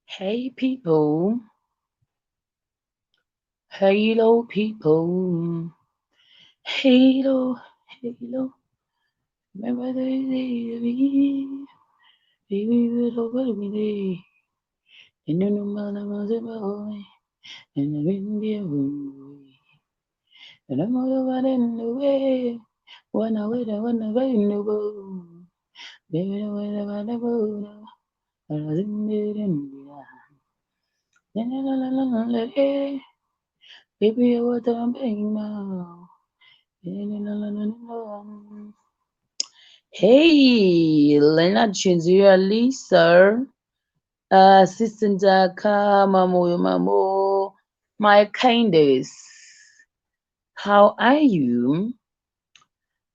Hey people. Hello people. Hello. Hello. Remember the day we baby will over me. And you know my name was a boy. And I didn't be a boy. And I'm all over in the way. One away, the one away in the boat. Baby, the way the one boat. I was in the India. Baby, what I'm paying now. Hey, Leonard Chinzira Lisa, Assistant Mamoyo Mamo, my kindest. How are you?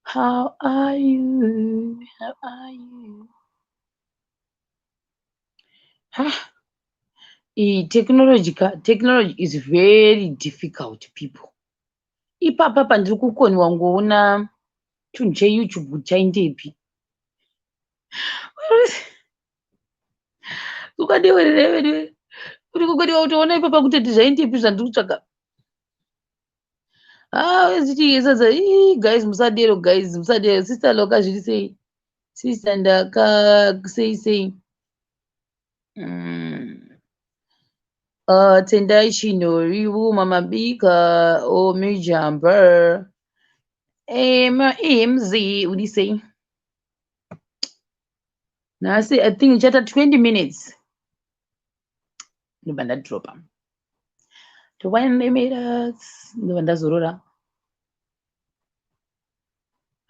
How are you? How are you? Ah, technology is very difficult, people. Ipapa pandiri kukoniwa ngoona tunhu cheyoutube chaindepi ukadiwererewe uri kukodiwa kutoona ipapa kutoti zvaindepi zvandiri kutsvaga zichiyesadza guys musadero guys musadero sister loka zviri sei sister ndaka sei sei tendai chinhoriwo mamabika omijamber mz uri sei nhasi I think ichata 20 minutes ndobva ndadhiropa 20 minutes ndobva ndazorora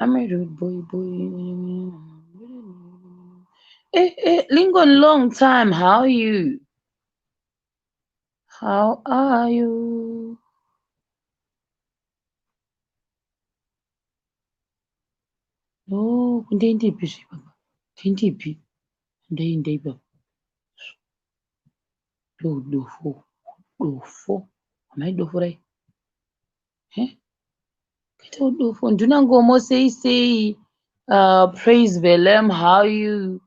I'm a rude boy. Lincoln, long time. How are you? How are you? Oh, ndeipi zvipapa? Ndeipi? Ndeipa. Dofo. Amai dofo rai? Kaita dofo. Ndinangomo sei. Praise the Lamb. How are you?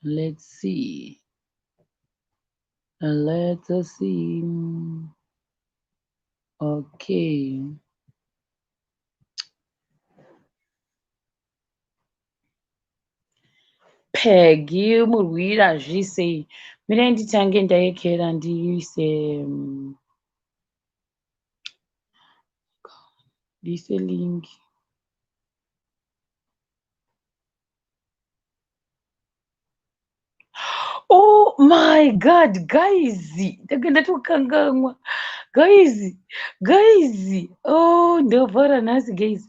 Let's see. Let us see. Okay. Peggy murwira zvise mire nditange ndaekera ndiise link. Oh my god guys, ndanga ndatokanganwa guys. Oh ndovhara nhasi guys.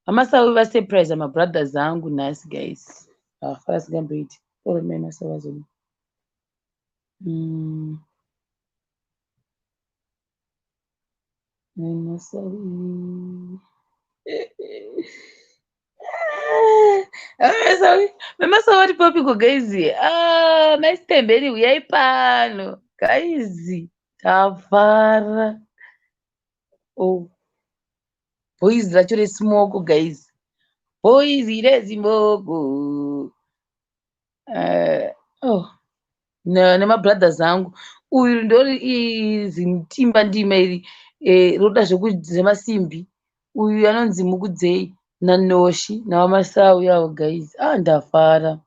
Amasawi vasurprise mabrothers angu nhasi guys. Afara singamboiti oromai masawi azoni. Masawi memasawi ari papiko guys. Maistemberi uyai pano guys, tafara. Oh, boys racho resmoko guys, boys rezimoko. Oh, nemabrothers angu. Uyu ndori zimtimba ndima iri roda zvemasimbi. Uyu anonzi mukudzei nanoshi navamasawi avo guys. Ndafara.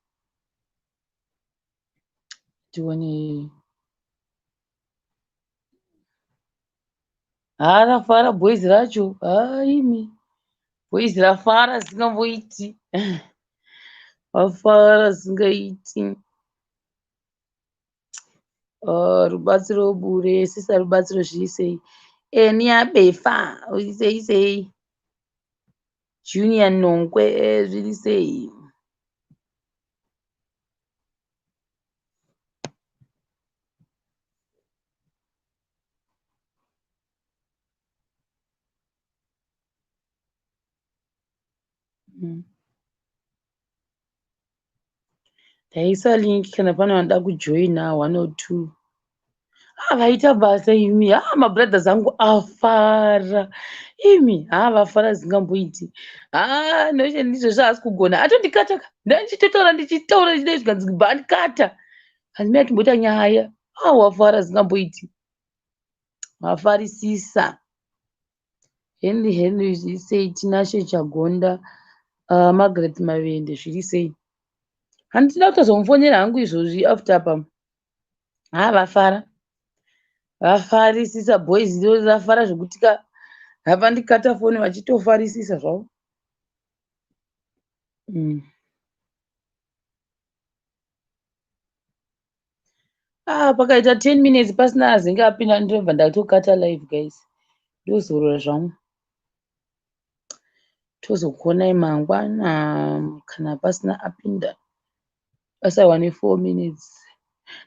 Tione rafara boys racho. Imi boys rafara zisingamboiti. Wafara zisingaiti. Rubatsiro bure sisa rubatsiro zviisei niabefa uisei junior nongwe zviri sei. yaisa link kana pane vanoda kujoina 1 or 2. Vaita basa imi. Mabrothers angu afara imi. Vafara zingamboiti. Noche ndizvo zvaasi kugona atondikata ndichitotaura ndichidai zvikanzi bandikata asi mai atomboita nyaya. Wafara zingamboiti. Wafarisisa. Henry zviri sei? Tinashe Chagonda, Margaret Mavende zviri sei? Handina kutozomufonera hangu izvozvi after pam. Vafara. Vafarisisa boys rafara zvokutika havandikata foni vachitofarisisa zvavo. Pakaita 10 minutes pasina azenge apinda ndobva ndatokata live guys. Ndozorora zvangu. Tozokuonai mangwana kana pasina apinda. Pasaiwane 4 minutes.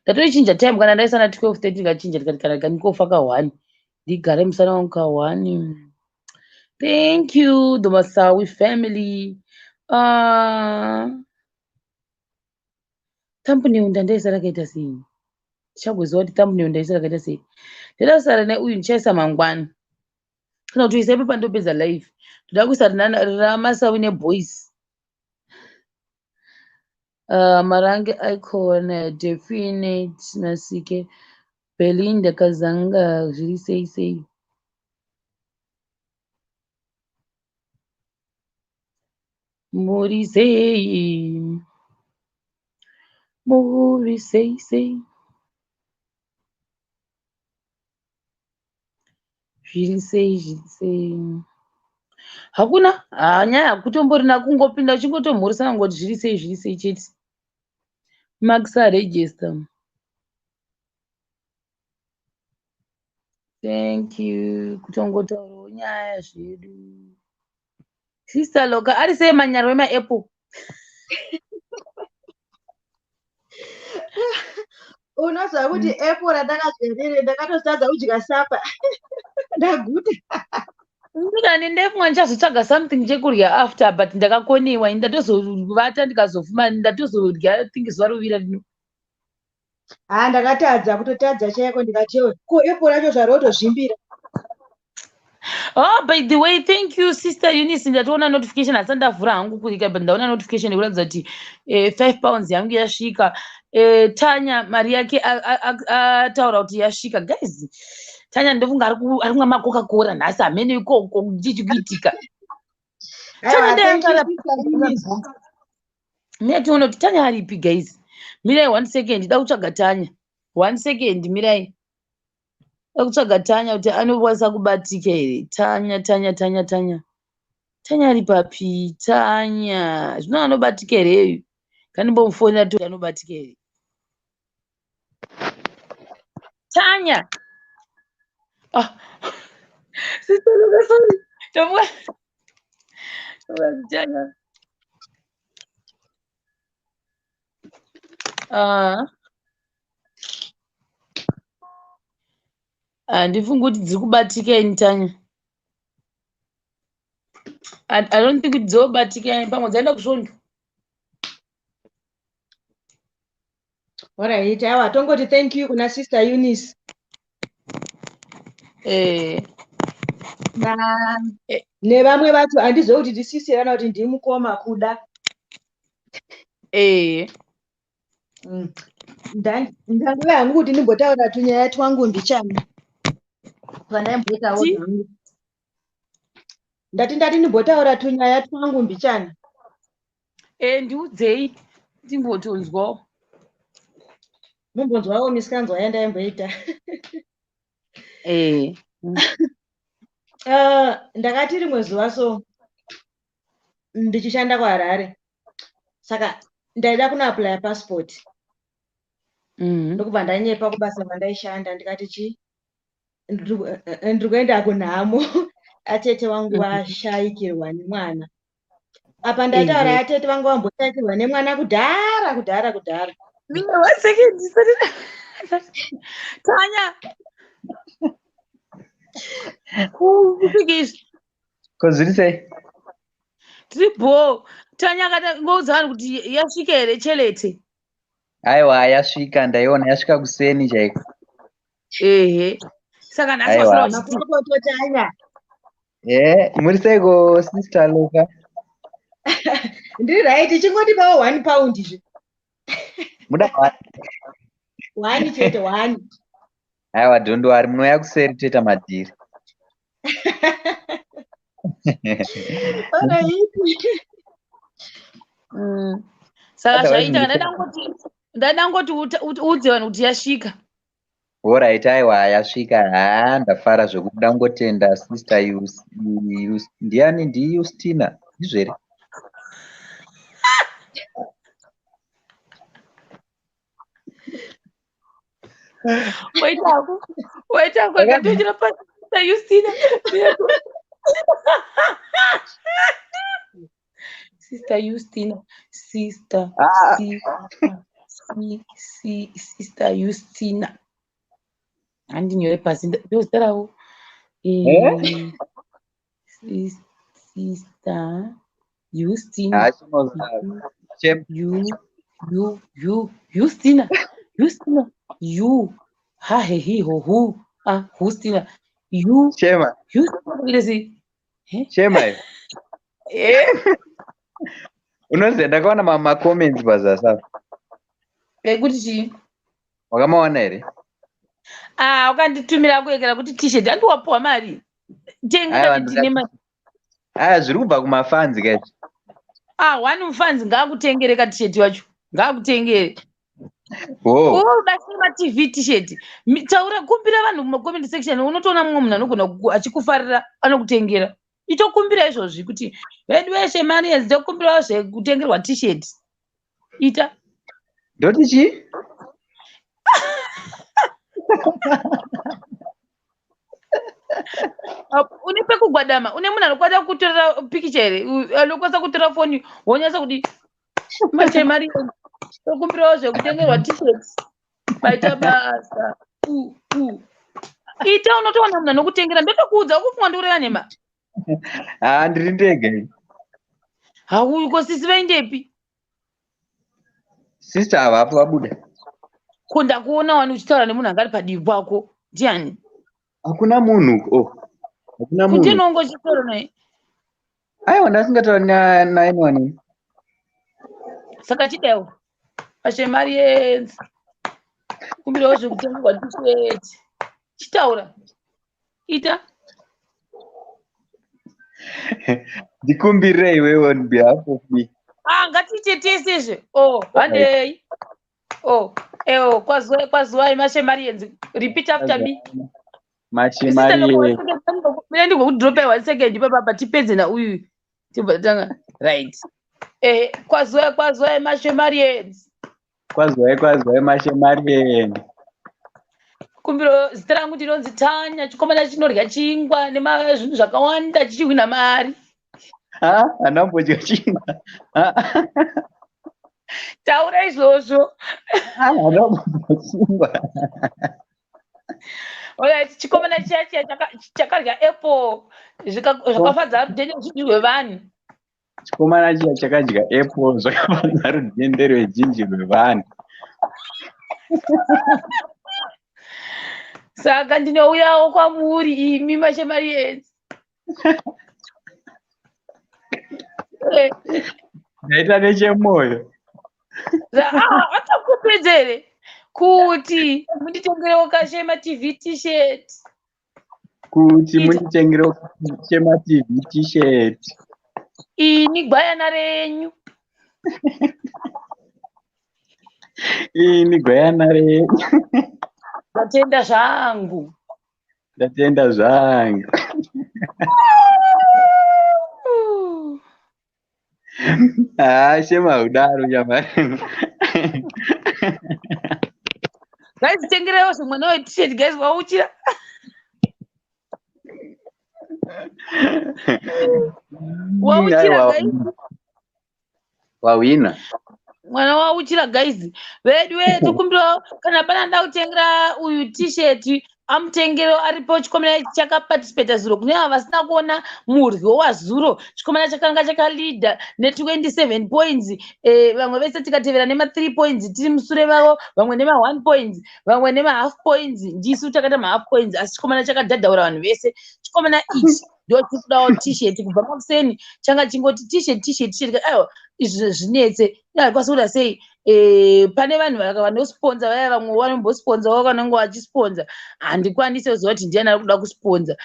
Ndatorichinja time kana ndaisana 12:30 ndikachinja ndikati ndikofa ka1 ndigare musana wangu ka1. Thank you the Masawi family. Thumbnail ndandaisa rakaita sei? Ndichagoziva kuti thumbnail ndaisa rakaita sei. Ndadasara neuyu ndichaisa mangwana. Kana kuti uisaipo pandopedza live. Ndoda kuisa raMasawi neboys. Marange icon definite Nasike Belinda Kazanga zviri sei sei. Muri sei zviri sei. Hakuna nyaya kutomborina kungopinda uchingotomhoresana ngoti zviri sei chete. Max register. Thank you. Kutongotaurawo nyaya zvedu. Sister Loka ari sei manyara wemaapple? Unoziva kuti apple randakazerere ndakatotadza kudya sapa. Ndaguta. Ndikani ndefunga ndichazotsvaga something chekurya after but ndakakoniwa ndatozovata ndikazofuma ndatozorya think zuva rovira rino. Ndakatadza kutotadza chaiko ndikati ko apple racho zvarotozvimbira. By the way, thank you Sister Eunice. Ndatoona notification asi ndavhura hangu kurika but ndaona notification ikuratidza kuti £5 yangu yasvika. Tanya mari yake ataura kuti yasvika. Guys, Tanya ndofunga ari kumwa maCoca-Cola nhasi hamene ikoko chichikuitika. Netiona kuti Tanya aripi guys. Mirai 1 second da kutsvaga Tanya. 1 second mirai. Da kutsvaga Tanya kuti anokwanisa kubatika here. Tanya ari papi? Tanya zvino anobatika here? Kandimbomufonera kuti anobatika here. Tanya. Sister Loka, sorry. Tanya. Handifungi kuti dziri kubatika ini Tanya. I don't think kuti dzinobatika ini pamwe dzaenda kusvondo. Alright, awa tongoti thank you kuna Sister Eunice. Nevamwe vacho handizivi kuti ndisisi kana kuti ndimukoma kuda. Ndanguva hangu kuti ndimbotaura tunyaya twangu mbichana. Pandaimboitawo zvangu. Ndati ndimbotaura tunyaya twangu mbichana. Ndiudzei timbotonzwawo. Mumbonzwawo misikanzwa yandaimboita. Ndakati rimwe zuva so ndichishanda kuHarare. Saka ndaida kunoapply passport. Ndokubva ndanyepa kubasa randaishanda ndikati ndiri kuenda kunhamo. Atete wangu vashaikirwa nemwana. Apa ndataura atete vangu vamboshaikirwa nemwana kudhara. One second. Tanya. Zviri sei? Tiripo. Tanya akati ngoudza vanhu kuti yasvika here Chelete. Aiwa, yasvika, ndaiona yasvika kuseni chaiko. Ehe. Saka nhasi Aiwa. wasara wachiti makototanya. Muri seiko sister Luka? Ndiri right, chingotipawo 1 pound izvi. Muda 1 chete 1. aiwa, dhondowari munouya kuseri toita madhiri. saka zvaita ndadangoti udze vanhu kuti yasvika. Alright, aiwa, yasvika. Ndafara zvokuti ndangotenda sister ndiani ndiYustina izvere. Waitako ndatochera pasita Yustina. Sister Yustina, sister Yustina. Andinyore pasi ndozitarawo. Sister Yustina. Yustina. You. Ha he he ho hu. Yustina. You. Shema. Shema. Unoziva ndakaona mamacomments pazasa. Kuti chii? Wakamaona here? Ukanditumira kuekera kuti t-shirt andiwapuwa mari. Tenga ndine mari. Zviri kubva kumafanzi kaizvi. Wani mufanzi ngaakutengere ka t-shirt wacho. Ngaakutengere. Udasema TV t-shirt. Taura kumbira vanhu mumacomment section unotoona mumwe munhu anogona achikufarira anokutengera. Itokumbira izvozvi kuti wedu weshe Shemarians ndokumbirawo zvekutengerwa t-shirt. Ita. Ndoti chii? Une pekugwadama, une munhu anokwanisa kutorera pikicha here, anokwanisa kutora foni wonyasa kuti Shemarians ndokumbirawo zvekutengerwa t-shirt. Baita basa. Ita unotoona munhu anokutengera ndotokuudza ukufunga ndikureva nhema. Ndiri ndege. Hauko sisi vaindepi? Sister havapo vabuda. Kunda kuona wani uchitaura nemunhu angari padivi pako. Ndiani? Hakuna munhu. Hakuna munhu. Kuti unongochitaura naye? Aiwa, ndasingatauri naye wani. Saka chidaiwo. Shemarians. Kumbirawo zvekutengerwa t-shirt. Chitaura. Ita. Ndikumbirei iwewe on behalf of me. Ngatitetesezve. Handei. Kwazuwai Shemarians. Repeat after me. Shemarians. Mina ndigokudropa 1 second papa tipedze na uyu. Tibvatanga. Right. Kwazuwai Shemarians. Kwazuwai Shemarians. Kumbiro zita rangu ndinonzi Tanya, chikomana chinorya chingwa nemazvinhu zvakawanda chichiwina mari. Anambodya chingwa. Taura izvozvo. Anambodya chingwa. Alright, chikomana chiya chakarya apple zvakafadza rudhende ruzhinji rwevanhu. Chikomana chiya chakadya apple zvakafadza rudhende rwezhinji rwevanhu. Saka ndinouyawo kwamuri imi Shemarians. Ndaita nechemwoyo. Atakupedzere kuti munditengerewo kaShema TV t-shirt. Kuti munditengerewo Shema TV t-shirt. Ini gwayana renyu. Ini gwayana renyu. Ndatenda zvangu. Shema udaro jamani. Guys, tengerewo zvimwe nawe t-shirt guys wauchira. Wauchira guys. Wawina. Mwana wauchira guys. Wedu kumbira kana pana ndakutengera uyu t-shirt amutengero aripo chikomana chakaparticipata zuro kune ava vasina kuona muryo wazuro. Chikomana chakanga chakalidha ne27 points, vamwe vese tikatevera nema3 points tiri musure vavo, vamwe nema1 points, vamwe nema half points, ndisu takata ma half points, asi chikomana chakadhadhaura vanhu vese. Chikomana ichi ndo chikudawo t-shirt kubva makuseni, changa chingoti t-shirt aiwa izvi zvinetse akwanisa kuda sei. Pane vanhu vanosponza vaya vamwe vanombosponzawo vanenge vachisponza, handikwanisi kuziva kuti ndiani ari kuda kusponza.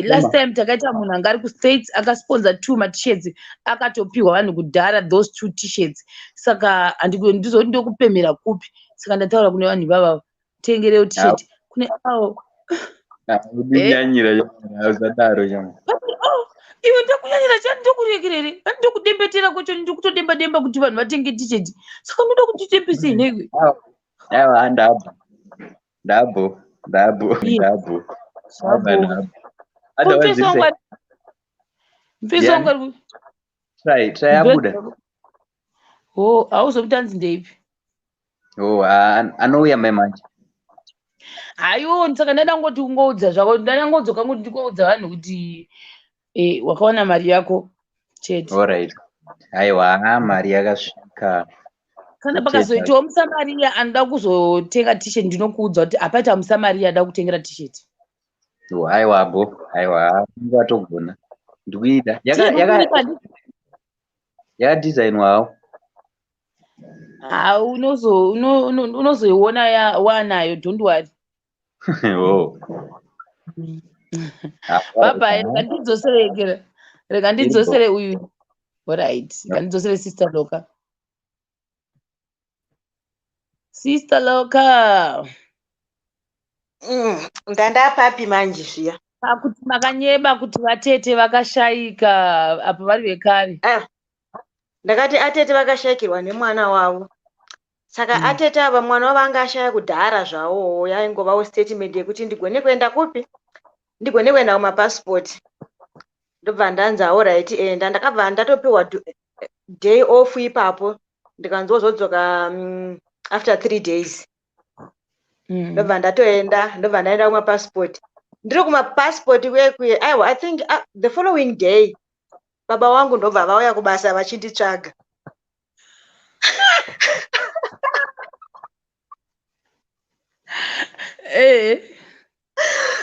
Last time takaita munhu anga ari kustates akasponza 2 ma-t-shirts akatopiwa vanhu kudhara those 2 t-shirts. Saka handizoti ndokupemhera kupi, saka ndataura kune vanhu ivava tengerewo t-shirt kune avo udinyanyira usadaro chama. Iwe ndakunyanyira chani, ndokuregerere, ndokudembetera kwacho, ndokutodemba kuti vanhu vatenge t-shirt. Saka ndoda kuti tembesei newe. Aiwa ndabo. Mfisi wangu ari Try abuda. hauzomutanzi ndeipi? Anouya mai manje. Haiwo saka ndada ngoti ungoudza zvako, ndada ngodzoka ngoti ndikoudza vanhu kuti wakawana mari yako chete. Alright. Aiwa mari yakasvika. Kana pakazoitawo muSamaria anoda kuzotenga t-shirt, ndinokuudza kuti apata muSamaria ada kutengera t-shirt. Aiwa bo, aiwa ngatogona. Ndikuida. Yakadesignwawo. Unozoiona wanayo, don't worry. Baba, rega ndidzosere uyu. Alright, rega ndidzosere sister Loka. Sister Loka. Ndandapapi manje zviya? Kuti makanyeba kuti vatete vakashayika apa vari vekare. Ndakati atete vakashayikirwa nemwana wavo. Saka atete ava mwana wavo anga ashaya kudhara zvawo, yaingovawo statement yekuti ndigone kuenda kupi? Ndigone kuenda kumapassport. Ndobva ndanzi alright, ndakabva ndatopiwa day off ipapo, ndikanzozodzoka after 3 days. Ndobva ndaenda kumapassport. Ndiri kumapassport kwekwe, aiwa I think the following day baba wangu ndobva vauya kubasa vachinditsvaga.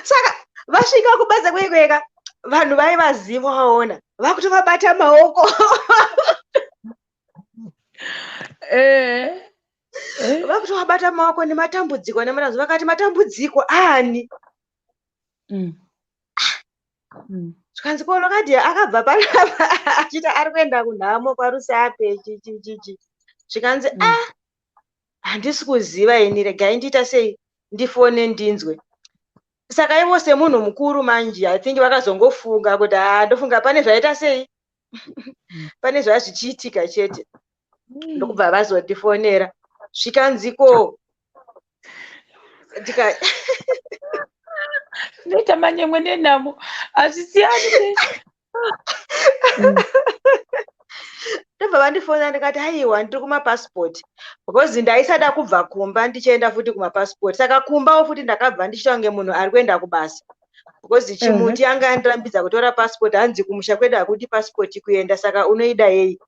Saka vasvika kubasa kwekweka, vanhu vaivaziva waona, vakutovabata maoko. Vakutovabata maoko nematambudziko nemarazo, vakati matambudziko ani? Zvikanzi ko Lokadi akabva panapa achiti ari kuenda kunhamo kwaRusape chichichichi. Zvikanzi handisi kuziva ini, regai ndiita sei ndifone ndinzwe. Saka ivo semunhu mukuru manje I think vakazongofunga kuti ndofunga pane zvaita sei, pane zvazvichiitika chete. Ndokubva vazotifonera. Zvikanziko Ndoita manyemwe nenhamo hazvisiyani. Ndobva vandifonera ndikati haiwa ndiri kumapassport, because ndaisada kubva kumba ndichienda futi kumapassport. Saka kumbawo futi ndakabva ndichitaura nemunhu ari kuenda kubasa, because chimuti anga andirambidza kutora passport, hanzi kumusha kwedu hakuti passport kuenda, saka unoida yei?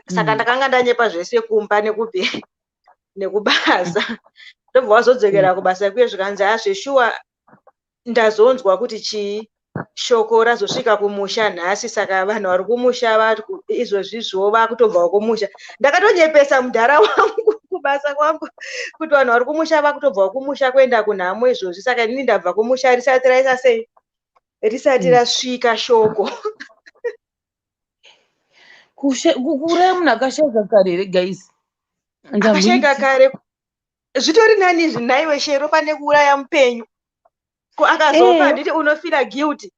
Saka ndakanga ndanyepa zvese kumba nekupi nekubasa. Ndobva wazodzokera kubasa kuye zvikanzi zveshuwa ndazonzwa kuti chii shoko razosvika kumusha nhasi, saka vanhu vari kumusha izvozvizvo vakutobva kumusha. Ndakatonyepesa mudhara wangu kubasa kwangu kuti vanhu vari kumusha vakutobva kumusha kuenda kunhamo izvozvi, saka inini ndabva kumusha risati raisa sei, risati rasvika shoko. Kukurai munhu akashayika kare here guys? Akashayika kare zvitori nani izvi naiwe shero pane kuuraya mupenyu. Ko akazofa handiti unofira guilty.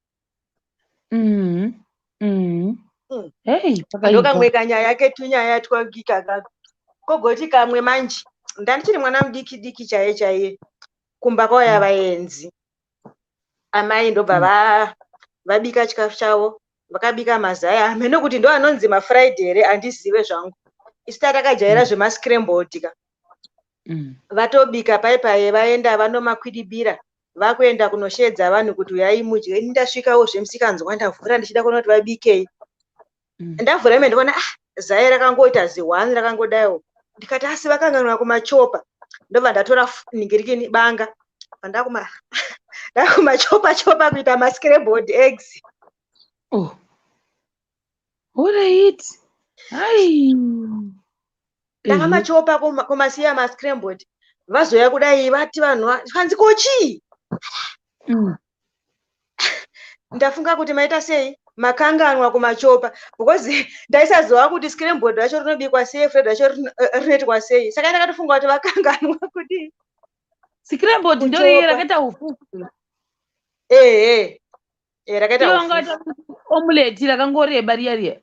Ndokamwe kanyaya ketunyaya twagika kogoti kamwe manje. Ndandichiri mwana mudiki diki chaiye chaiye, kumba kwauya vaenzi. Amai ndobva vabika chikafu chavo, vakabika mazai ame, nokuti ndo anonzi maFriday here, handizive zvangu. Isu takajaira zvemascrambled ka. vatobika paipai vaenda vanomakwidibira vakuenda kunoshedza vanhu kuti uyai mudye. Ndasvikawo zvemusikanzwa ndavhura ndichida kuona kuti vabikei. Ndavhura ime ndikaona zai rakangoita zihwani rakangodaiwo. Ndikati asi vakanganwa kumachopa. Ndobva ndatora ningirikini banga ndakumachopa chopa kuita mascrambled eggs. Oh. What I eat? Ai. Ndakamachopa kumasiya mascrambled. Vazoya kudai vati vanhu hanzi kochi. Ndafunga kuti maita sei makanganwa kumachopa because ndaisaziva kuti scrambled racho rinobikwa sei, fried racho rinoitwa sei. Saka ndakatofunga kuti vakanganwa kuti scrambled ndio iye rakaita ufu. Rakaita ufu. Omelette rakangoreba riya.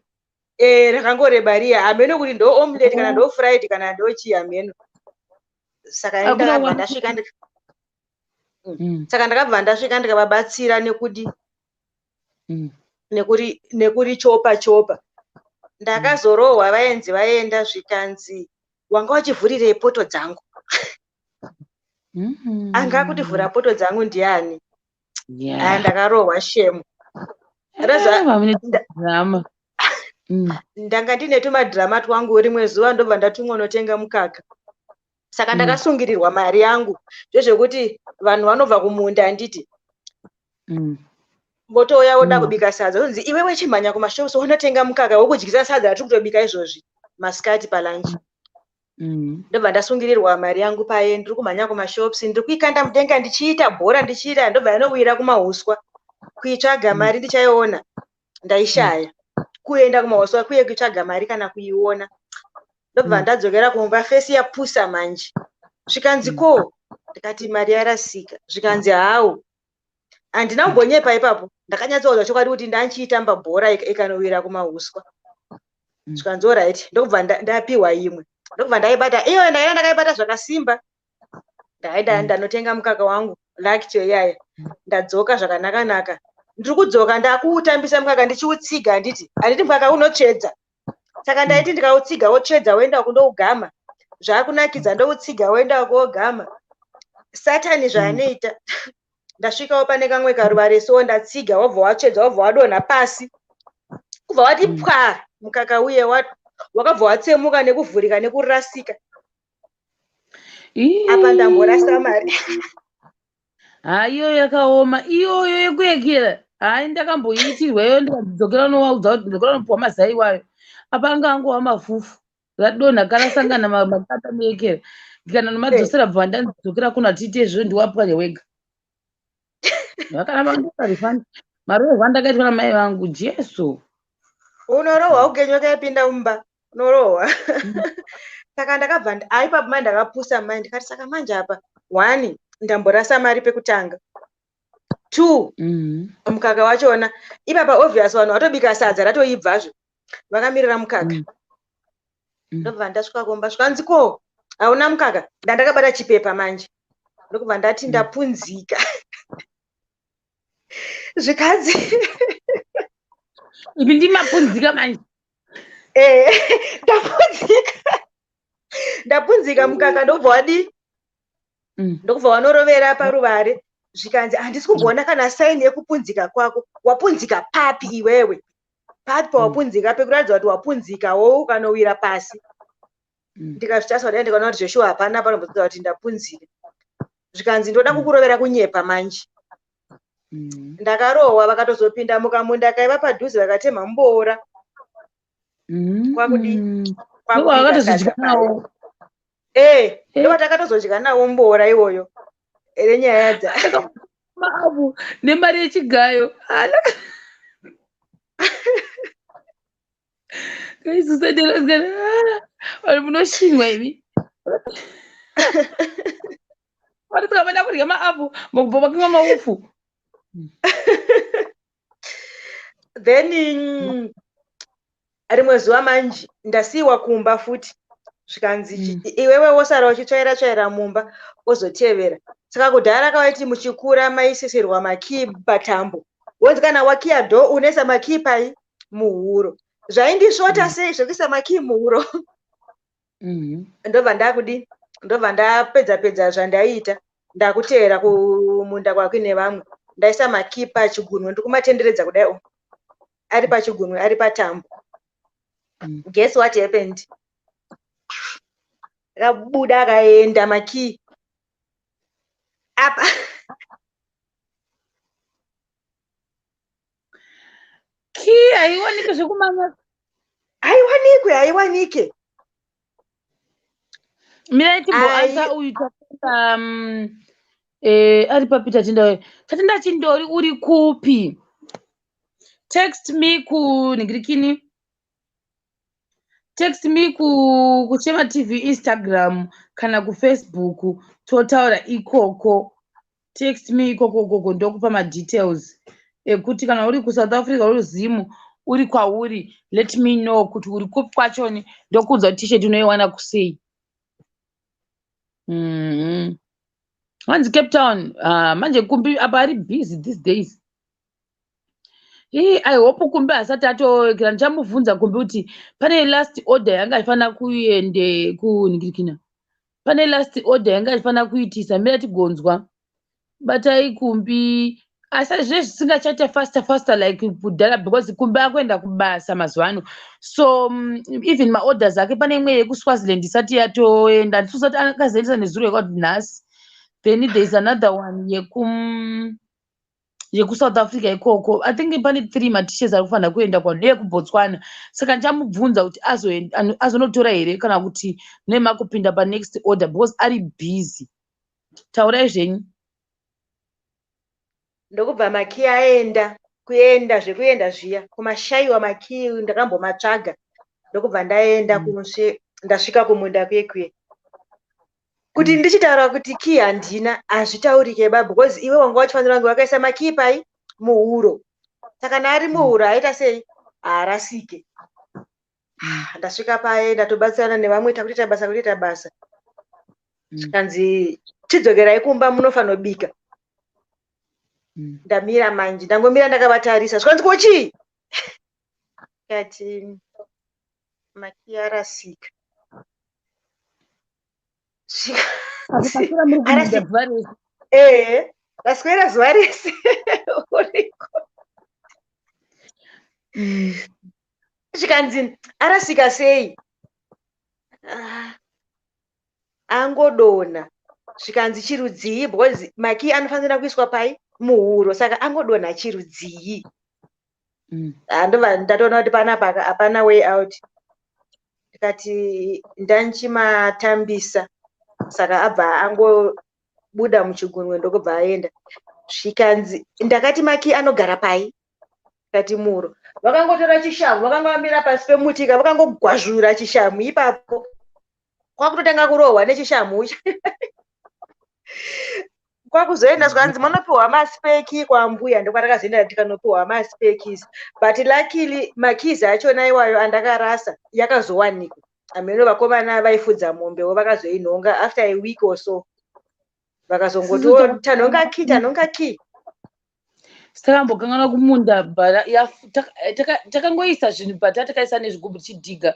Rakangoreba riya. Ameno kuti ndo omelette kana ndo fried kana ndo chi ameno. Saka ndakabva ndasvika ndikavabatsira nekuri chopa. Ndakazorohwa vaenzi vaenda zvikanzi wanga uchivhurire poto dzangu. Anga kuti vhura poto dzangu ndiani? Ndakarohwa shemu. Ndanga ndine tumadhirama twangu rimwe zuva ndobva ndatumwa notenga mukaka. Saka ndakasungirirwa mari yangu zvezvekuti vanhu vanobva kumunda anditi votouya voda kubika sadza kunzi iwewe chimhanya kumashops unotenga mukaka wokudyisa sadza ratikutobika izvozvi masikati palanchi. Ndobva ndasungirirwa mari yangu paye ndiri kumhanya kumashops ndiri kuikanda mudenga ndichiita bhora ndichiita ndobva yanowira kumahuswa kuitsvaga mari ndichaiona ndaishaya kuenda kumahuswa kuye kuitsvaga mari kana kuiona. Ndobva ndadzokera kumba fesi yapusa manje zvikanzi ko ndikati mari yarasika zvikanzi hawo handina kumbonyepa ipapo ndakanyatsoudza chokwadi kuti ndanchiitamba bhora ikanowira kumahuswa zvikanzi oright ndokubva ndapiwa imwe ndokubva ndaibata iyo ndaida ndakaibata zvakasimba ndaida ndanotenga mukaka wangu lakcho iyaya ndadzoka zvakanaka ndiri kudzoka ndakuutambisa mukaka ndichiutsiga handiti mukaka unotsvedza. Saka ndaiti ndikautsiga wotsvedza woenda kundougama zvaakunakidza ndoutsiga woenda koogama. Satani zvaanoita ndasvikawo pane kamwe karuva resuwo ndatsiga wobva watsvedza wobva wadonha pasi kubva wati pwa mukaka uye wakabva watsemuka nekuvhurika nekurasika. Apa ndamborasa mari. Iyoyo yakaoma iyoyo yekuekera. Hai ndakamboitirweyo ndikadzokera nowaudza kuti ndokera nopuwa mazai wayo. Apa anga angova mafufu radonha karasangana makata muekera ndikana nomadzosera bva ndandzokera kuna tiite izvo ndiwapwanya wega. Vakaramba ndokarifana marorwa ndakaitwa namai vangu Jesu. Unorohwa ugenyu wakaipinda mumba unorohwa. Saka ndakabva aipapo mai ndakapusa mai ndikati saka manje apa 1 ndamborasa mari pekutanga 2 mukaka wachona ipapa obvious vanhu vatobika sadza ratoibvazvo vakamirira mukaka. Ndobva ndasvika kumba zvikanzi ko hauna mukaka ndandakabata chipepa manje ndokubva ndati ndapunzika. Zvikanzi ipi ndimapunzika manje. Ndapunzika mukaka ndobva wadi ndokubva wanorovera paruvare. Zvikanzi handisi kumboona kana saini yekupunzika kwako. Wapunzika papi iwewe? Papi pawapunzika pekuratidza kuti wapunzikawo ukanowira pasi. Ndikazvitaswa dai ndikaona kuti zveshuwa hapana panombotidza kuti ndapunzika. Zvikanzi ndoda kukurovera kunyepa manje. Ndakarohwa vakatozopinda mukamunda kaiva padhuze vakatema mboora. Kwakudii? Vakatozodya nawo. Ndo takatozodya nawo mboora iwoyo. Renyaya dza. Mabu nemari yechigayo. Kaisusadela vari munoshinwa ivi. Vari tikavada kudya maapu mukubva makumwa maufu. Then rimwe zuva manje ndasiyiwa kumba futi zvikanzi iwewe wosara uchitsvaira tsvaira mumba wozotevera. Saka kudhara kavaiti muchikura maisisirwa makii patambo. Wonzi kana wakiya dho unoisa makii pai muhuro. Zvaindisvota sei zvokuisa makii muhuro. Ndobva ndakudi ndobva ndapedza zvandaita ndakuteera kumunda kwakuine vamwe ndaisa makii pachigunwe ndikumatenderedza kudai ari pachigunwe ari patambo. Guess what happened? Akabuda akaenda makii apa kii haiwanike zvekumanya, haiwanike. mirai timboanza uyu tatenda ari papi tatenda chindori uri kupi? Text me kunhingirikini, text me kuchema TV Instagram kana kuFacebook totaura ikoko. Text me ikoko ndokupa madetails ekuti kana uri kuSouth Africa uri Zimu uri kwauri, let me know kuti uri kupi kwachoni ndokuudza kuti t-shirt unoiwana kusei. Hanzi Cape Town manje kumbi apa ari busy these days. I hope kumbi asati atokera, ndichamubvunza kumbi kuti pane last order yanga ifanira kuende kunhingirikina, pane last order yanga ifanira kuitisa mira tigonzwa batai kumbi asi zvezvi zvisingachaita faster like kudhara because kumbi akuenda kubasa mazuva ano, so even maorders ake pane imwe yekuswaziland isati yatoenda, ndisati akazoendesa nezuro yekwati nhasi, then there is another one yekuSouth Africa ikoko. I think pane 3 matishers ari kufanira kuenda kwandeyekuBotswana, saka ndichamubvunza kuti azonotora here kana kuti nemakupinda panext order because ari busy. Taurai zvenyu. Ndokubva makii aenda kuenda zviya kumashayiwa makii ndakambomatsvaga ndokubva ndaenda kumusve ndasvika kumunda kwekwe kuti ndichitaura kuti kii handina hazvitaurike because iwe wanga wachifanira kunge wakaisa makii pai muhuro, saka naari muhuro aita sei haarasike. Ndasvika paye ndatobatsirana nevamwe takuita basa zvikanzi chidzokerai kumba munofanira kubika. Ndamira manje ndangomira ndakavatarisa zvikanzi kochii kati makii arasika. Raswera zuva rese uriko. Zvikanzi arasika sei? Angodonha. Zvikanzi chirudzii because makii anofanira kuiswa pai muhuro, saka angodonha chirudzii. Ndobva ndatoona kuti panapa hapana way out. Ndikati ndanchimatambisa, saka abva angobuda muchigunwe ndokubva aenda. Zvikanzi ndakati makii anogara pai? Ndikati muhuro. Vakangotora chishamu vakangomira pasi pemuti vakangogwazvura chishamu ipapo kwakutotanga kurohwa nechishamu kwakuzoenda zvanzi munopiwa maspeki kwambuya ndokwatakazoenda tikanopiwa maspekis, but luckily makizi achona iwayo andakarasa yakazowanikwa. Ameno vakomana vaifudza mombewo vakazoinhonga after a week or so vakazongoti tanhonga kii. Takambogangana kumunda takangoisa zvinhu but takaisa nezvigubhu tichidhiga,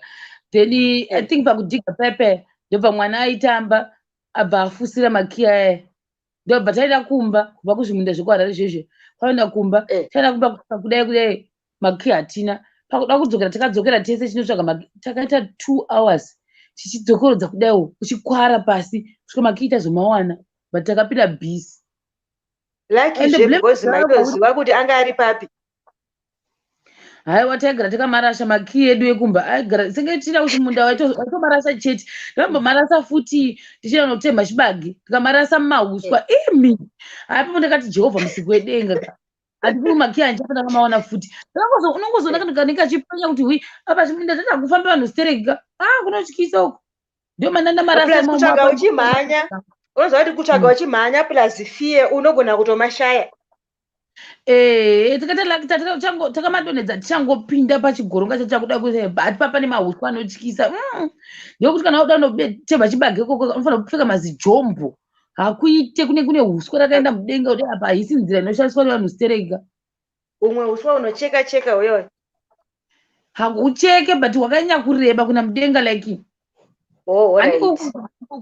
then I think pakudhiga pepe ndobva mwana aitamba abva afusira makii aya, ndobva taenda kumba kubva kuzvimunda zvekuharare izvezvo kwaenda kumba taenda kumba kudai makii hatina. Pakuda kudzokera takadzokera tese chinotsvaga makii, takaita 2 hours tichidzokorodza kudaiwo uchikwara pasi kusvika makii tazomawana but takapinda bhisi. Lucky because maitoziva kuti anga ari papi. Haiwa taigara takamarasha makii edu ekumba aigara senge tichida kuti munda waitomarasa chete, ndambomarasa futi tichida nokutemha chibage tikamarasa mumauswa imi. Haipo ndakati Jehovha musiku wedenga handifuni makii andichafanira kamaona futi. Unongozoona ndikachipanya kuti hui apa chiminda tata kufamba vanhu stereka kunotyisa uko. Ndio maana ndamarasa kutsvaga uchimhanya, unoziva kuti kutsvaga uchimhanya plus fear unogona kutomashaya. Takamadonhedza tichangopinda pachigoronga chachakuda kuita but papa nemahuswa anotyisa. Ndokuti kana uda kunotemha chibage koko unofanira kupfeka mazijombo, hakuite kune huswa rakaenda mudenga kuti apa haisi nzira inoshandiswa nevanhu stereka. Umwe huswa unocheka uyoyo hakucheke but hwakanyanya kureba kuna mudenga like Oh, all Andiko right.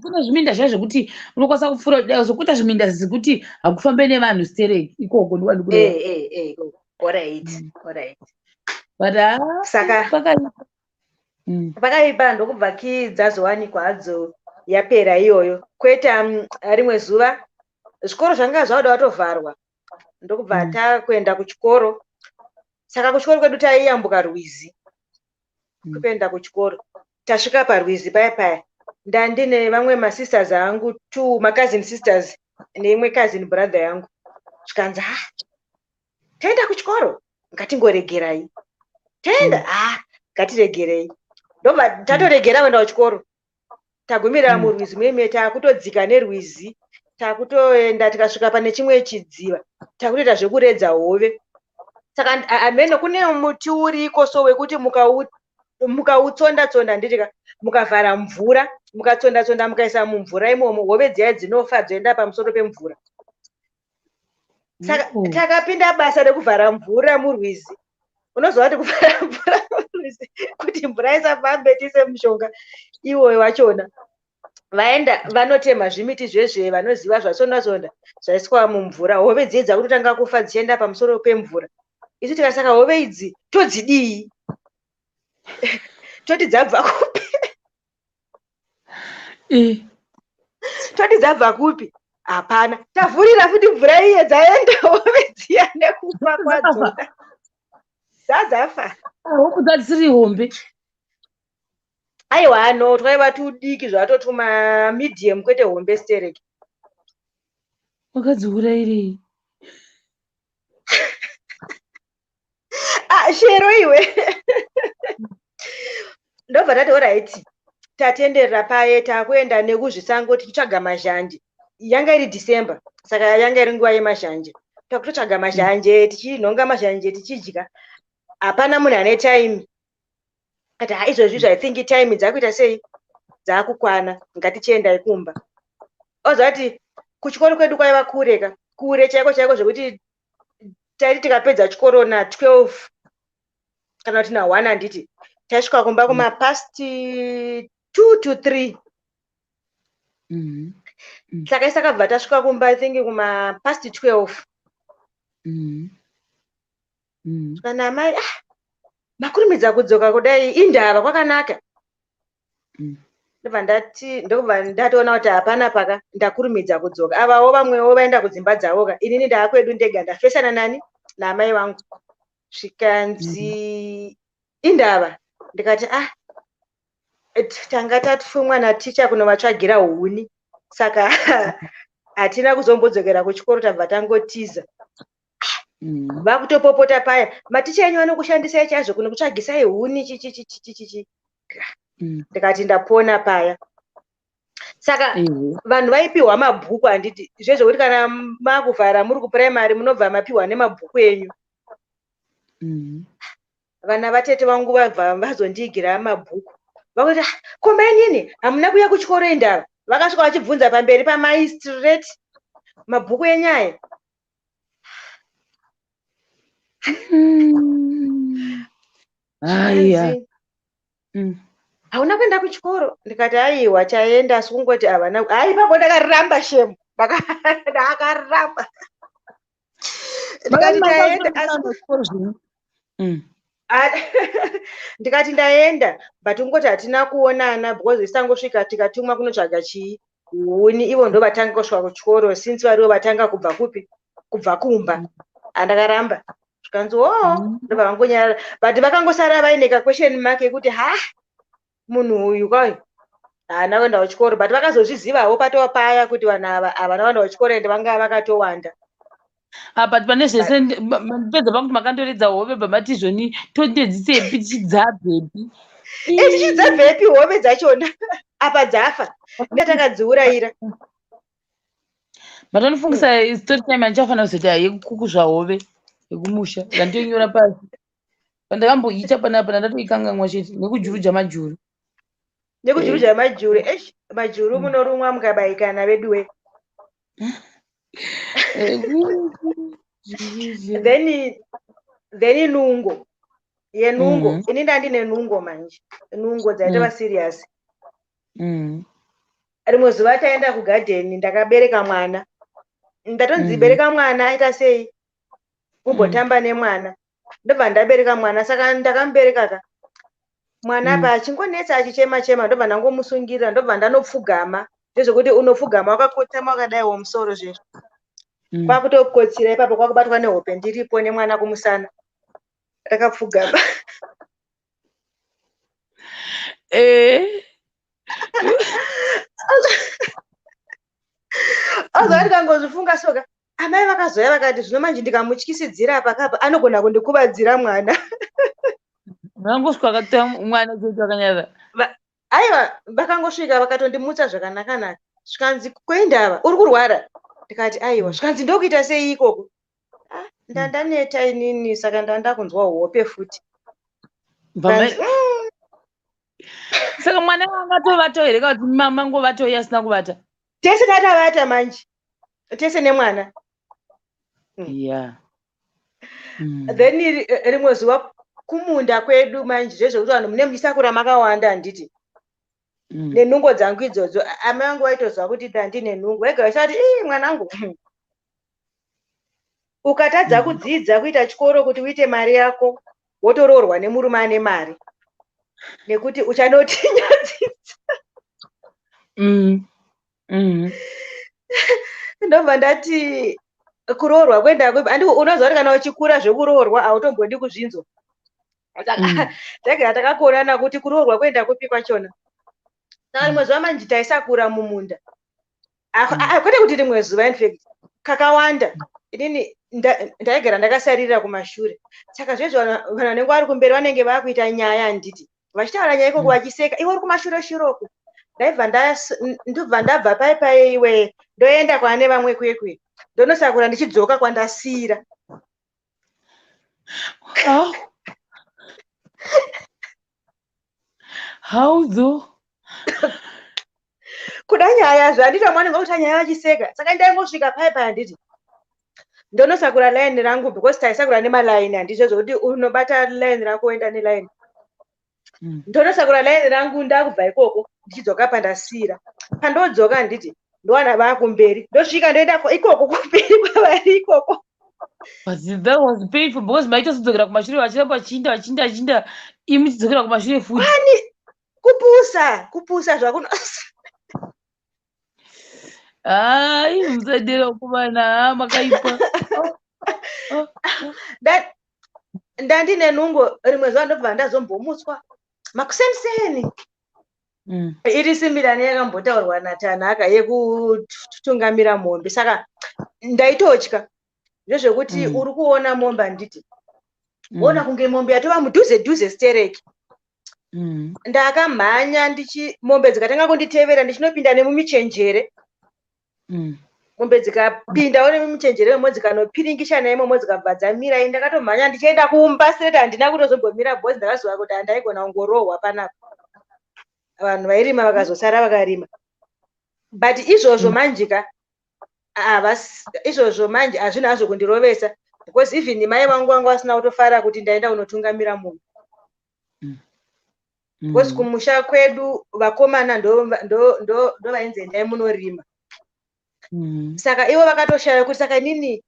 kuna zviminda zvazvo kuti unokwanisa kupfuura kudai zokuita zviminda zvekuti hakufambe nevanhu stereki ikoko ndikureva. All right. All right. But Saka pakaipa ndokubva kii dzazowanikwa hadzo yapera iyoyo. Kweta rimwe zuva zvikoro zvanga zvauda watovharwa ndokubva takuenda kuchikoro. Saka kuchikoro kwedu taiyambuka rwizi kuenda kuchikoro. Tasvika parwizi paya paya ndandine vamwe masisters angu 2 macousin sisters neimwe cousin brother yangu. Zvikanzi taenda kuchikoro ngatingoregerai. Taenda ngatiregerei. Ndobva tatoregera kuenda kuchikoro. Tagumirira murwizi mweme takutodzika nerwizi. Takutoenda tikasvika pane chimwe chidziva. Takutoita zvekuredza hove. Saka ameno kune muti uriko so wekuti mukautsonda-tsonda nditika mukavhara mvura mukatsonda-tsonda mukaisa mumvura imomo hove dziya dzinofa dzoenda pamusoro pemvura. Saka takapinda basa rekuvhara mvura murwizi. Unoziva kuti kuvhara mvura murwizi kuti mvura isafambe tise mushonga iwoyo wachona. Vaenda vanotema zvimiti zvezve vanoziva zvatsonda-tsonda zvaiswa mumvura. Hove dziye dzakutotanga kufa dzichienda pamusoro pemvura. Isu tikasaka hove idzi todzidii? Toti dzabva kupi? Toti dzabva kupi? Hapana. Tavhurira futi mvura iye dzaenda hove dziya nekufa kwadzona. Dzadzafa. Huku dzasiri hombe. Aiwa no twaiva tudiki zvatotuma medium kwete hombe stereki. Wakadziurayirei? Shero iwe. Ndobva tati alright. Tatenderera paye takuenda nekuzvisango tichitsvaga mazhanje. Yanga iri December. Saka yanga iri nguva yemazhanje. Takutotsvaga mazhanje tichinhonga mazhanje tichidya. Hapana munhu ane time. Kati izvozvi I think time dzakuita sei? Dzakukwana. Ngatichiendai kumba. Ozati kuchikoro kwedu kwaiva kureka. Kure chaiko chaiko zvekuti taiti tikapedza chikoro na 12 kana kuti na 1 handiti. Taisvika kumba kuma past 2 to 3. Saka isakabva tasvika kumba I think kuma past 12. Kana mai makurumidza kudzoka kudai indava kwakanaka. Ndobva ndatoona kuti hapana paka ndakurumidza kudzoka. Avawo vamwewo vaenda kudzimba dzavoka. Inini ndaakwedu ndega ndafesana nani namai vangu. Zvikanzi indava. Ndikati tanga tatufumwa naticha kunovatsvagira huni. Saka hatina kuzombodzokera kuchikoro tabva tangotiza. Vakutopopota paya. Maticha enyu anokushandisai chazvo kunokutsvagisai huni chichichichichichi. Ndikati ndapona paya. Saka vanhu vaipiwa mabhuku handiti. Zvezvokuti kana makuvhara muri kupuraimari munobva mapiwa nemabhuku enyu. Vana vatete vangu vabva vazondiigira mabhuku. Vakuti komba inini hamuna kuuya kuchikoro indava. Vakasvika vachibvunza pamberi pamai straight mabhuku enyaya. Hauna kuenda kuchikoro? Ndikati aiwa chaenda sikungoti havana. Ipapo ndakaramba shemu. Ndakaramba. Ndikati taenda ndikati ndaenda but ungoti hatina kuonana because isangosvika tikatumwa kunotsvaga chii huni. Ivo ndo vatanga kusvika kuchikoro since varivo vatanga kubva kupi? Kubva kumba. Andakaramba. Zvikanzi ndobva vangonyarara but vakangosara vaine ka question mark yekuti munhu uyu kwayo haana kuenda kuchikoro but vakazozvizivawo patova paya kuti vanhu ava havana kuenda kuchikoro ende vanga vakatowanda. But pane zvese pedza pakuti makandoredza hove bamati izvoni todedzisepi tichidzabvepi? Tichidzabvepi hove dzachona? Apa dzafa. Ndatakadziurayira. Matonofungisa story time yandichafanira kuzoita yekukuzva hove yekumusha. Ndandonyora pasi. Pandakamboicha panapa ndatoikanganwa chete nekujuruja majuru. Nekujuruja majuru. Majuru munorumwa mukabaikana veduwe. Then nungo. Ye nungo. Ini ndandine nungo manje. Nungo dzaitova serious. rimwe zuva taenda kugadheni ndakabereka mwana ndatonzi bereka mwana aita sei umbotamba nemwana ndobva ndabereka mwana saka ndakamubereka ka mwana pa achingonetsa achichema ndobva ndangomusungirira ndobva ndanopfugama ndezvekuti unopfugama wakakotama wakadaiwo musoro zvezvo kwakutokotsira ipapo kwakubatwa nehope ndiripo nemwana kumusana takapfugama azva ndikangozvifunga soka amai vakazoya vakati zvino manje ndikamutyisidzira pakapa anogona kundikuvadzira mwana Mangosvika akatoya mwana chetu akanyara. Aiwa vakangosvika vakatondimutsa zvakanaka zvikanzi kwendava uri kurwara ndikati aiwa zvikanzi ndokuita sei ikoko ndandaneta inini saka ndandakunzwa hope futi saka mwana angatovatohereka kuti mama ngovatoi asina kuvata tese tatavata manje tese nemwana then rimwe zuva kumunda kwedu manje zvezvekuti vanhu mune muchisakura makawanda handiti nenhungo dzangu idzodzo amai vangu vaitozwa kuti ndandine nhungo ega vachati mwanangu ukatadza kudzidza kuita chikoro kuti uite mari yako wotoroorwa nemurume ane mari nekuti uchanotinyadzidza ndobva ndati kuroorwa kwenda unoziva kuti kana uchikura zvekuroorwa hautombodi kuzvinzwa tagara takakonana kuti kuroorwa kwenda kupi kwachona saka rimwe zuva manje taisakura mumunda kwete kuti rimwe zuva infact kakawanda inini ndaigara ndakasarira kumashure saka zvezvo vanhu vanenge vari kumberi vanenge vakuita nyaya handiti vachitaura nyaya ikoko vachiseka iwe uri kumashure shiroko ndobva ndabva paipai iwe ndoenda kwane vamwe kwekwe ndonosakura ndichidzoka kwandasira how though kuda nyaya zvandita mwanenge kuti nyaya vachiseka saka ndaingosvika paipai handiti ndonosakura line rangu because taisakura nemalaini handizvo zvokuti unobata line rako oenda nelaini ndonosakura line rangu ndakubva ikoko ndichidzoka pandasira pandodzoka handiti ndowana vakumberi ndosvika ndoenda ikoko kumberi kwavari ikoko but that was painful because maitozodzokera kumashure vachiramba vachinda imi chidzokera kumashure futi kupusa zvakunosa hai musadera kumana makaipa ndandine nhungo rimwe zuva ndobva ndazombomutswa makuseniseni iri simbirani yakambotaurwa natanhaka yekutungamira mombe saka ndaitotya ndezvekuti uri kuona mombe handiti ona kunge mombe yatova mudhuze stereki ndakamhanya mombe dzikatanga kunditevera ndichinopinda nemumichenjere mombe dzikapindawo nemumichenjere imomo dzikanopiringishana imomo dzikabva dzamira ndakatomhanya ndichienda kumba straight handina kutozombomira bhozi ndakaziva kuti handaigona kungorohwa panapa vanhu vairima vakazosara vakarima but izvozvo manjika izvozvo manje hazvina hazvo kundirovesa because even mai vangu vanga vasina kutofara kuti ndaenda kunotungamira munhu because kumusha kwedu vakomana ndo vainzi endai munorima saka ivo vakatoshaya kuti saka inini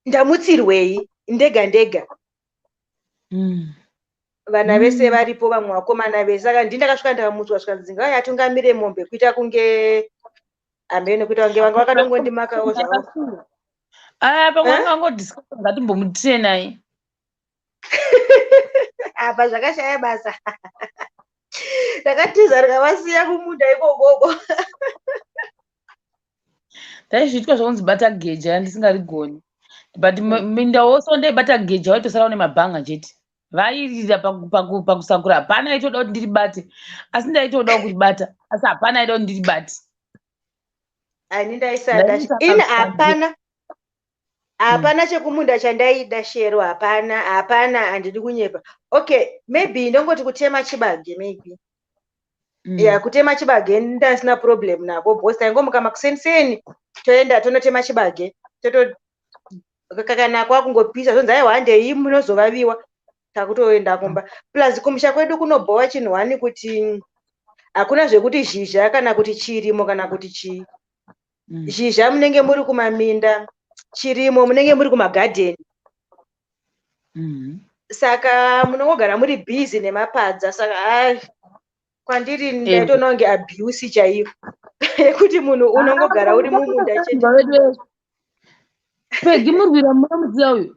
ndamutsirwei ndega vana vese varipo vamwe vakomana vese saka ndindakasvika ndakamutswa svikanzi atungamire mombe kuita kunge amene kuita kunge vanga vakatongondimakawo zvavo pamwe vangodiscusa ngatimbomutenai apa zvakashaya basa ndakatiza rikavasiya kumunda ikokoko taizviitwa zvakunzi bata geja ndisingarigoni but minda wose ndaibata geja waitosara une mabhanga chete vairira pakusakura hapana aitoda kuti ndiribate asi ndaitodawo kuribata asi hapana aida kuti ndiribate ani ndaisada ini hapana chekumunda chandaida shero hapana handidi kunyepa okay maybe ndongoti kutema chibage maybe kutema chibage ndasina problem nako because taingomuka makuseniseni toenda tonotema chibage kana kwakungopisa zonzi aiwa handei munozovaviwa takutoenda kumba plus kumusha kwedu kunobhowa chinhu wani kuti hakuna zvekuti zhizha kana kuti chirimo kana kuti chii. Mm. Zhizha munenge muri kumaminda, chirimo munenge muri kumagadheni. Mm. Saka munongogara muri bhizi nemapadza. Saka kwandiri Eh, ndaitoona kunge abuse chaiyo yekuti munhu unongogara uri mumunda chete. Pegi murwira munomuziva uyu?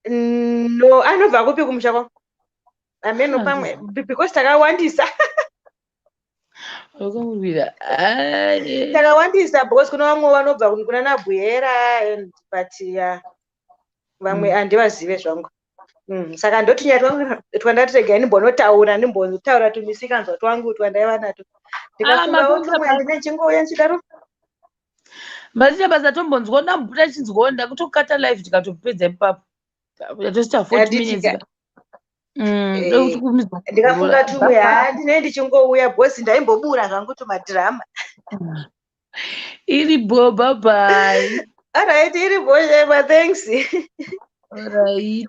No, anobva kupi kumusha kwako? Ameno pamwe because takawandisa. Wakamurwira. Takawandisa because kuna vamwe vanobva kuna nabuyera but vamwe handivazive zvangu. Saka ndoti nyaya twandati regai ndimbonotaura tumisikanzwa twangu twandaiva nato. Ndikafunga pamwe handine chingouya nchidaro. Maticha basa tombonzwa ndambuta chinzwa ndakutokata live tikatopedza ipapo. Yatosita 40 minutes. Ndikafunga tumwe handine ndichingouya bhosi ndaimbobura zvangu tumadhirama. Iribo, bye bye. Alright, iribo Shema, thanks. Alright.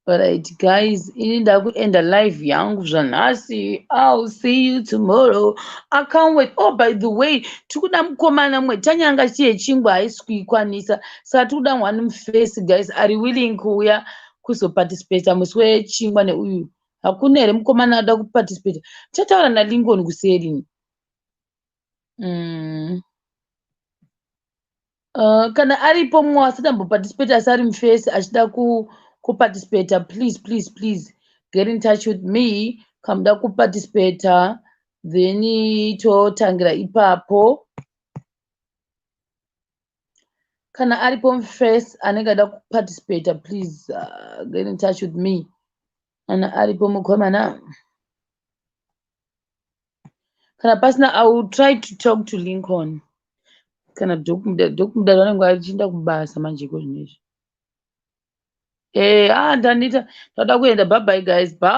Alright guys, ini ndakuenda live yangu zvanhasi. I'll see you tomorrow. I can't wait. Oh, by the way, tikuda mukomana mwe tanyanga chiye chingwa haisi kuikwanisa. Saka tikuda one muface guys are willing kuuya kuzoparticipate musi wechingwa neuyu. Hakuna here mukomana ada kuparticipate. Chataura naLincoln kuseri. Kana aripo mumwe asina mboparticipate asi ari muface achida kuparticipate, please get in touch with me. Kamuda kuparticipate then totangira ipapo. Kana aripo muface anenge ada kuparticipate, please get in touch with me. Kana aripo mukomana. Kana pasina, I will try to talk to Lincoln. Kana dokumudaro vanenge vachinda kubasa manje zvinezvi. Ndanita ndada kuenda. Bye bye guys. Bye.